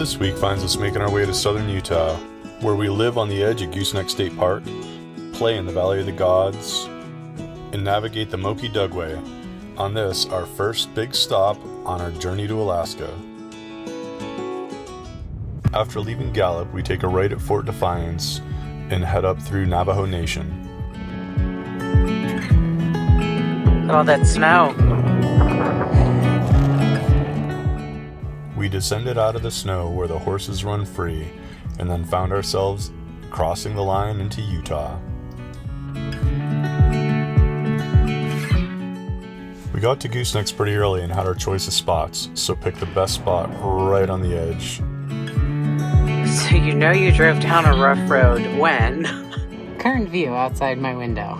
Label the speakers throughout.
Speaker 1: This week finds us making our way to southern Utah, where we live on the edge of Goosenecks State Park, play in the Valley of the Gods, and navigate the Moki Dugway on this, our first big stop on our journey to Alaska. After leaving Gallup, we take a right at Fort Defiance and head up through Navajo Nation.
Speaker 2: All that snow.
Speaker 1: We descended out of the snow where the horses run free, and then found ourselves crossing the line into Utah. We got to Goosenecks pretty early and had our choice of spots, so picked the best spot right on the edge.
Speaker 2: So you know you drove down a rough road when?
Speaker 3: Current view outside my window.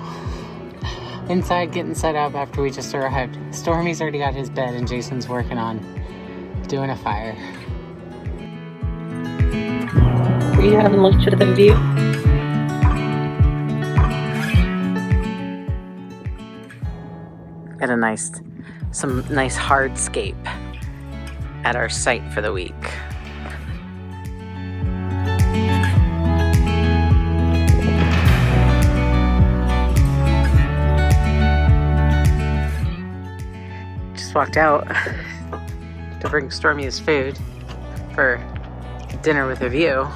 Speaker 3: Inside getting set up after we just arrived. Stormy's already got his bed and Jason's working on doing a fire.
Speaker 4: You haven't looked at the view?
Speaker 2: Got some nice hardscape at our site for the week. Just walked out to bring Stormy his food for dinner with a view.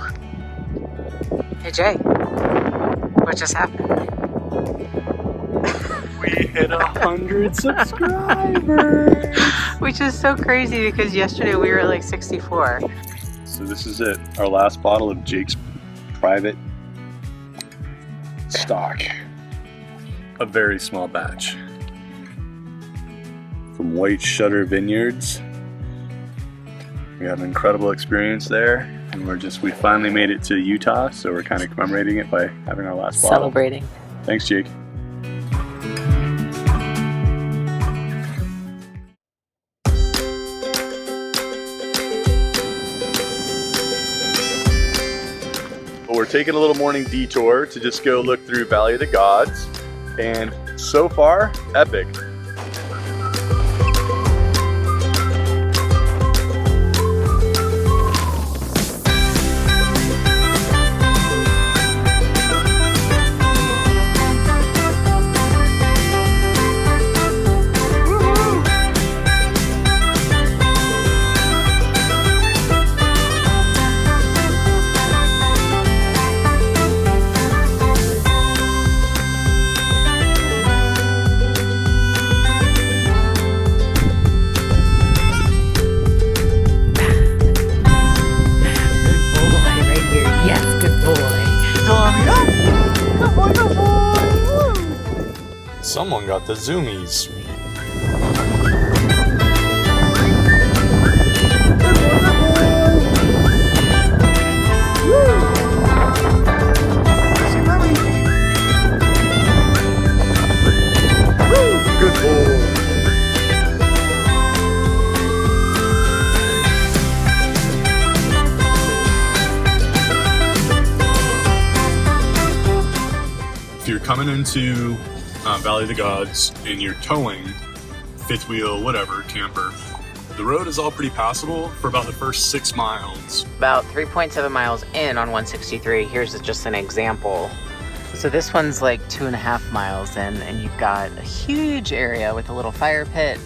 Speaker 2: Hey Jay, what just happened?
Speaker 1: We hit 100 subscribers!
Speaker 2: Which is so crazy because yesterday we were at like 64.
Speaker 1: So this is it, our last bottle of Jake's private stock. A very small batch. From White Shutter Vineyards. We had an incredible experience there, and we finally made it to Utah, so we're kind of commemorating it by having our last bottle.
Speaker 4: Celebrating.
Speaker 1: Thanks, Jake. We're taking a little morning detour to just go look through Valley of the Gods, and so far, epic. Someone got the zoomies. Good boy. If you're coming into Valley of the Gods and you're towing fifth wheel, whatever, camper, the road is all pretty passable for about the first 6 miles.
Speaker 2: About 3.7 miles in on 163. Here's just an example. So this one's like 2.5 miles in, and you've got a huge area with a little fire pit,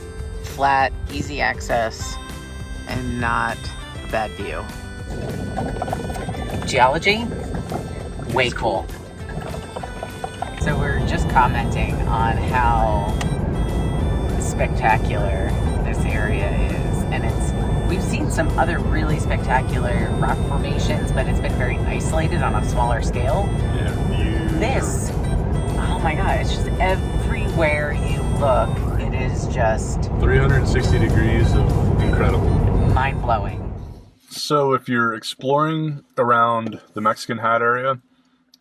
Speaker 2: flat, easy access, and not a bad view. Geology, way cool. So we're just commenting on how spectacular this area is, and we've seen some other really spectacular rock formations, but it's been very isolated on a smaller scale.
Speaker 1: Yeah.
Speaker 2: This, oh my god, it's just everywhere you look, it is just
Speaker 1: 360 degrees of incredible.
Speaker 2: mind-blowing.
Speaker 1: So if you're exploring around the Mexican Hat area,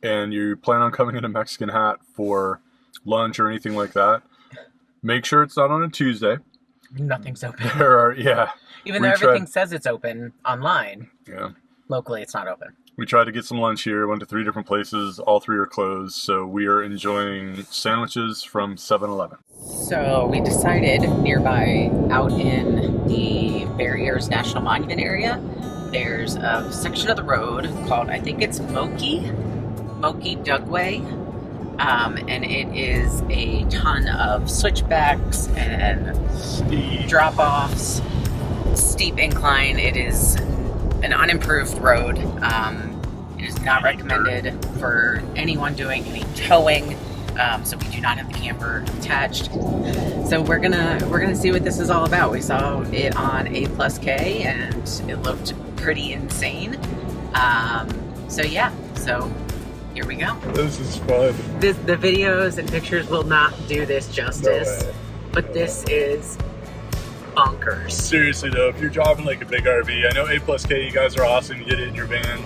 Speaker 1: and you plan on coming into Mexican Hat for lunch or anything like that, make sure it's not on a Tuesday.
Speaker 2: Nothing's open.
Speaker 1: Even
Speaker 2: though everything says it's open online.
Speaker 1: Yeah.
Speaker 2: Locally, it's not open.
Speaker 1: We tried to get some lunch here, went to 3 different places, all 3 are closed, so we are enjoying sandwiches from 7-Eleven.
Speaker 2: So we decided nearby out in the Barriers National Monument area, there's a section of the road called, I think it's Moki Dugway, and it is a ton of switchbacks and drop-offs, steep incline. It is an unimproved road. It is not recommended for anyone doing any towing. So we do not have the camper attached. So we're gonna see what this is all about. We saw it on A+K and it looked pretty insane. So yeah, so here we go.
Speaker 1: This is fun.
Speaker 2: The videos and pictures will not do this justice, but this is bonkers.
Speaker 1: Seriously though, if you're driving like a big RV, I know A+K, you guys are awesome, you get it in your van.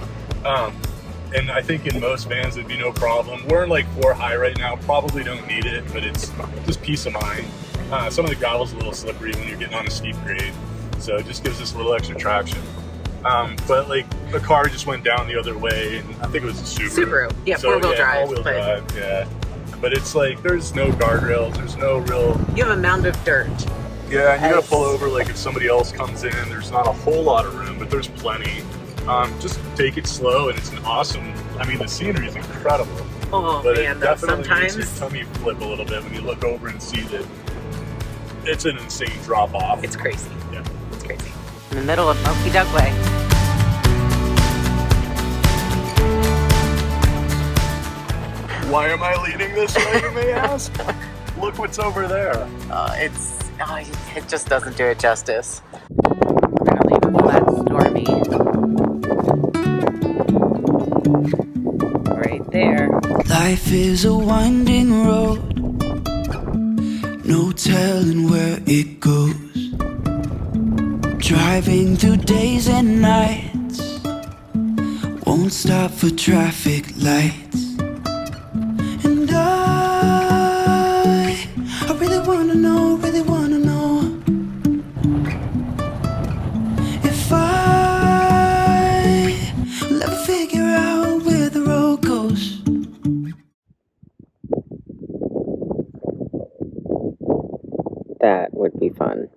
Speaker 1: And I think in most vans it'd be no problem. We're in like 4 high right now, probably don't need it, but it's just peace of mind. Some of the gravel's a little slippery when you're getting on a steep grade, so it just gives us a little extra traction. But like the car just went down the other way, and I think it was a Subaru.
Speaker 2: Yeah, so, four-wheel drive.
Speaker 1: All-wheel drive, yeah. But it's like there's no guardrails, there's no real...
Speaker 2: You have a mound of dirt.
Speaker 1: Yeah, and you gotta pull over like if somebody else comes in. There's not a whole lot of room, but there's plenty. Just take it slow, and it's an awesome... I mean, the scenery is incredible.
Speaker 2: Oh,
Speaker 1: but
Speaker 2: man,
Speaker 1: it definitely
Speaker 2: sometimes...
Speaker 1: makes your tummy flip a little bit when you look over and see that it's an insane drop-off.
Speaker 2: It's crazy.
Speaker 1: Yeah.
Speaker 2: It's crazy. In the middle of Moki Dugway.
Speaker 1: Why am I leading this way, you may ask? Look what's over there.
Speaker 2: It just doesn't do it justice. We're gonna leave a flat stormy. Right there.
Speaker 5: Life is a winding road, no telling where it goes. Driving through days and nights, won't stop for traffic lights. And I really wanna know if I'll ever figure out where the road goes.
Speaker 2: That would be fun.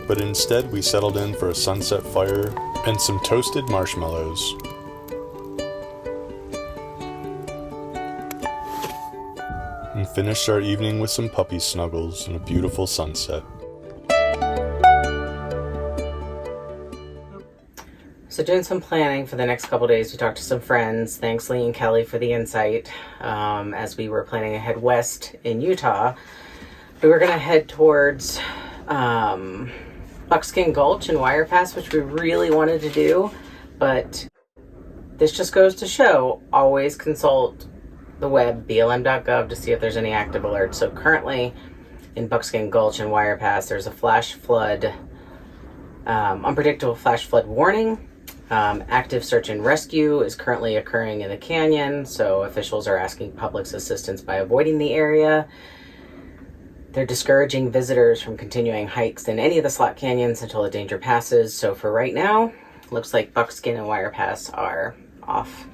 Speaker 1: But instead we settled in for a sunset fire and some toasted marshmallows. And finished our evening with some puppy snuggles and a beautiful sunset.
Speaker 2: So doing some planning for the next couple days. We talked to some friends. Thanks Lee and Kelly for the insight. As we were planning to head west in Utah, we were going to head towards Buckskin Gulch and Wire Pass, which we really wanted to do. But this just goes to show, always consult the web, blm.gov, to see if there's any active alerts. So currently in Buckskin Gulch and Wire Pass, there's a flash flood, unpredictable flash flood warning. Active search and rescue is currently occurring in the canyon, so officials are asking public's assistance by avoiding the area. They're discouraging visitors from continuing hikes in any of the slot canyons until the danger passes. So for right now, looks like Buckskin and Wire Pass are off.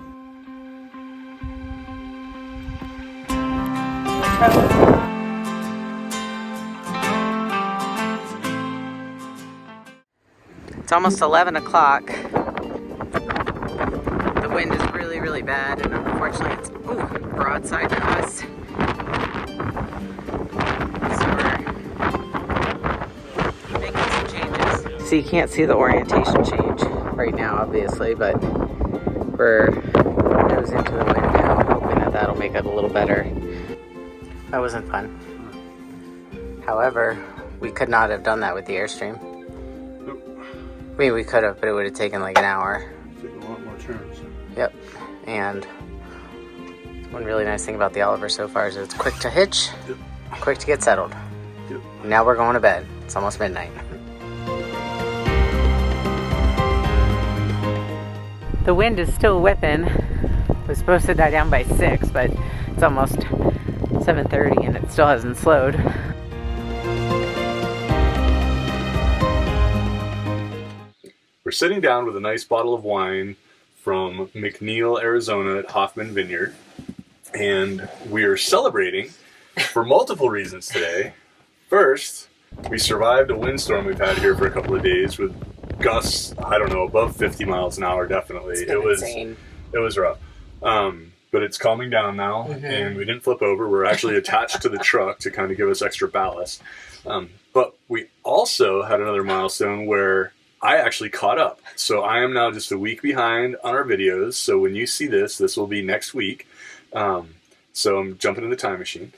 Speaker 2: It's almost 11 o'clock. The wind is really, really bad, and unfortunately it's broadside to us. So we're making some changes. So you can't see the orientation change right now, obviously, but we're nose into the wind now, hoping that that'll make it a little better. That wasn't fun. However, we could not have done that with the Airstream. I mean, we could have, but it would have taken like an hour.
Speaker 1: Take a lot more turns.
Speaker 2: Yep. And one really nice thing about the Oliver so far is it's quick to hitch, quick to get settled.
Speaker 1: Yep.
Speaker 2: Now we're going to bed. It's almost midnight. The wind is still whipping. It was supposed to die down by 6, but it's almost 7:30 and it still hasn't slowed.
Speaker 1: We're sitting down with a nice bottle of wine from McNeil, Arizona at Hoffman Vineyard, and we are celebrating for multiple reasons today. First, we survived a windstorm we've had here for a couple of days with gusts, I don't know, above 50 miles an hour, definitely.
Speaker 2: It's been insane.
Speaker 1: It was rough. But it's calming down now, and we didn't flip over. We're actually attached to the truck to kind of give us extra ballast. But we also had another milestone where I actually caught up. So I am now just a week behind on our videos. So when you see this will be next week. So I'm jumping in the time machine.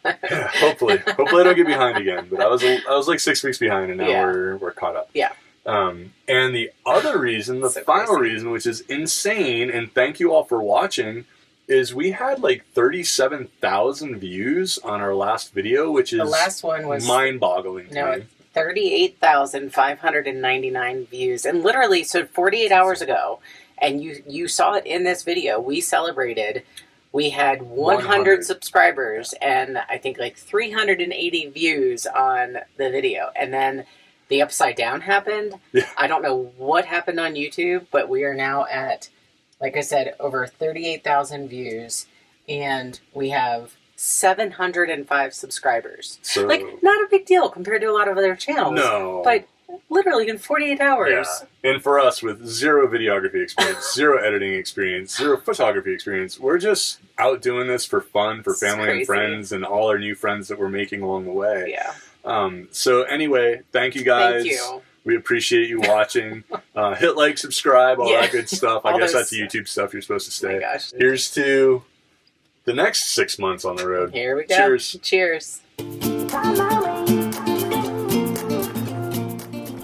Speaker 1: Yeah, hopefully I don't get behind again. But I was like 6 weeks behind, and now we're caught up.
Speaker 2: Yeah.
Speaker 1: And the other reason, the final reason, which is insane, and thank you all for watching, is we had like 37,000 views on our last video, which is
Speaker 2: the last one was
Speaker 1: mind-boggling to me.
Speaker 2: 38,599 views, and literally, so 48 hours ago, and you saw it in this video. We celebrated. We had 100 subscribers and I think like 380 views on the video, and then the upside down happened.
Speaker 1: Yeah.
Speaker 2: I don't know what happened on YouTube, but we are now at, like I said, over 38,000 views, and we have 705 subscribers.
Speaker 1: So,
Speaker 2: like, not a big deal compared to a lot of other channels.
Speaker 1: No.
Speaker 2: But literally in 48 hours.
Speaker 1: Yeah. And for us, with zero videography experience, zero editing experience, zero photography experience, we're just out doing this for fun, for family and friends, and all our new friends that we're making along the way.
Speaker 2: Yeah.
Speaker 1: So anyway, thank you guys.
Speaker 2: Thank you.
Speaker 1: We appreciate you watching. Hit like, subscribe, all that good stuff. I guess that's the YouTube stuff you're supposed to say.
Speaker 2: Oh my gosh.
Speaker 1: Here's to the next 6 months on the road.
Speaker 2: Here we go.
Speaker 1: Cheers.
Speaker 2: Cheers.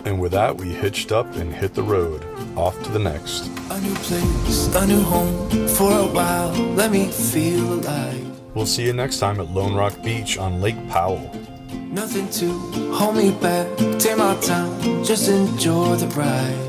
Speaker 1: And with that, we hitched up and hit the road. Off to the next.
Speaker 5: A new place, a new home. For a while, let me feel alive.
Speaker 1: We'll see you next time at Lone Rock Beach on Lake Powell.
Speaker 5: Nothing to hold me back. Take my time, just enjoy the ride.